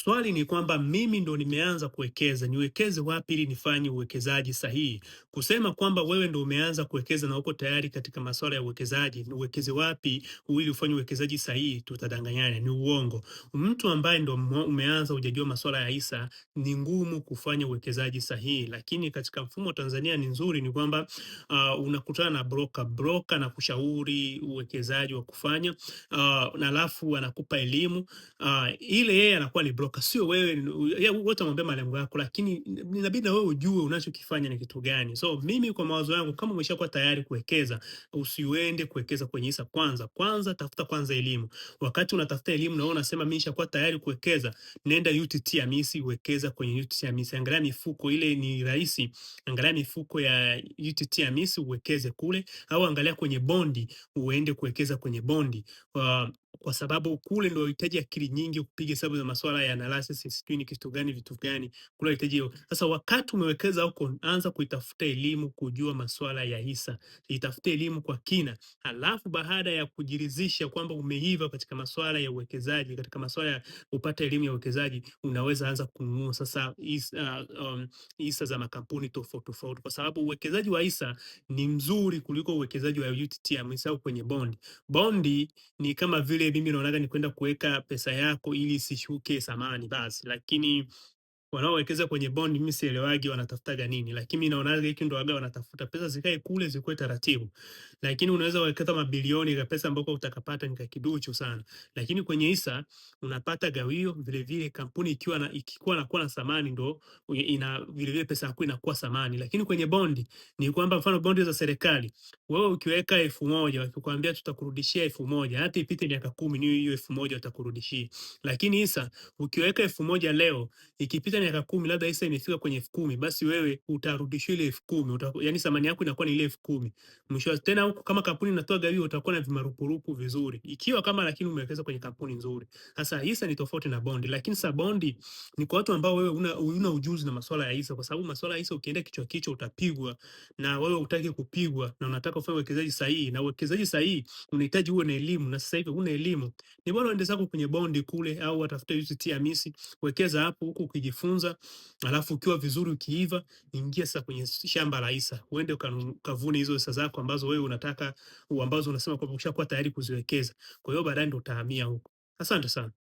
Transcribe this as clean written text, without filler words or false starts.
Swali ni kwamba mimi ndo nimeanza kuwekeza, niwekeze wapi ili nifanye uwekezaji sahihi? Kusema kwamba wewe ndo umeanza kuwekeza na uko tayari katika masuala ya uwekezaji, ni uwekeze wapi ili ufanye uwekezaji sahihi, tutadanganyana, ni uongo. Mtu ambaye ndo umeanza hujajua masuala ya hisa, ni ngumu kufanya uwekezaji sahihi, lakini katika mfumo wa Tanzania ni nzuri, ni kwamba unakutana na broker na kushauri uwekezaji wa kufanya, na alafu anakupa elimu. Ile yeye anakuwa ni broker, sio wewe. Yeye wote utamwambia malengo yako, lakini inabidi na wewe ujue unachokifanya ni kitu gani. So mimi kwa mawazo yangu, kama umeshakuwa tayari kuwekeza, usiende kuwekeza kwenye hisa kwanza. Kwanza tafuta kwanza elimu. Wakati unatafuta elimu na wewe unasema mimi nishakuwa tayari kuwekeza, nenda UTT AMIS, wekeza kwenye UTT AMIS. Angalia mifuko ile ni rahisi. Angalia mifuko ya UTT AMIS uwekeze kule, au angalia kwenye bondi uende kuwekeza kwenye bondi. Kwa sababu kule ndio unahitaji akili nyingi kupiga hesabu za masuala ya analysis, sijui ni kitu gani, vitu gani kule unahitaji hiyo. Sasa wakati umewekeza huko, anza kuitafuta elimu, kujua masuala ya hisa, itafute elimu kwa kina. Halafu baada ya kujiridhisha kwamba umeiva katika masuala ya uwekezaji, katika masuala ya kupata elimu ya uwekezaji, unaweza anza kununua sasa hisa za makampuni tofauti tofauti, kwa sababu uwekezaji wa hisa ni mzuri kuliko uwekezaji wa UTT AMIS au kwenye bondi. Bondi ni kama vile mimi naonaga ni kwenda kuweka pesa yako ili isishuke thamani basi, lakini wanaowekeza kwenye bond mimi sielewagi wanatafutaga nini, lakini mimi naonaga hiki ndo waga wanatafuta pesa zikae kule zikuwe taratibu. Lakini unaweza wekeza mabilioni ya pesa ambako utakapata ni kiduchu sana, lakini kwenye hisa unapata gawio vile vile. Kampuni ikikuwa na thamani ndo ina vile vile pesa yako inakuwa thamani. Lakini kwenye bondi ni kwamba mfano bondi za serikali, wewe ukiweka 1000 wakikwambia tutakurudishia 1000, hata ipite miaka 10 ni hiyo 1000 watakurudishia. Lakini hisa ukiweka 1000 leo, ikipita miaka 10 labda hisa imefika kwenye 10,000, basi wewe utarudishwa ile 10,000, yani thamani yako inakuwa ni ile 10,000. Mwisho tena huko kama kampuni inatoa gawio utakuwa na vimarupurupu vizuri. Ikiwa kama lakini umewekeza kwenye kampuni nzuri. Sasa hisa ni tofauti na bondi, lakini sa bondi ni kwa watu ambao wewe una ujuzi na masuala ya hisa, kwa sababu masuala ya hisa ukienda kichwa kichwa utapigwa, na wewe hutaki kupigwa na unataka ufanye uwekezaji sahihi, na uwekezaji sahihi unahitaji uwe na elimu, na sasa hivi huna elimu. Ni bora uende zako kwenye bondi kule, au watafuta UTT AMIS, wekeza hapo huko ukijifunza, alafu ukiwa vizuri ukiiva, ingia sasa kwenye shamba la hisa. Uende ukavune hizo hisa zako ambazo wewe unataka, ambazo unasema kwamba ushakuwa tayari kuziwekeza. Kwa hiyo baadaye ndo utahamia huko. Asante sana.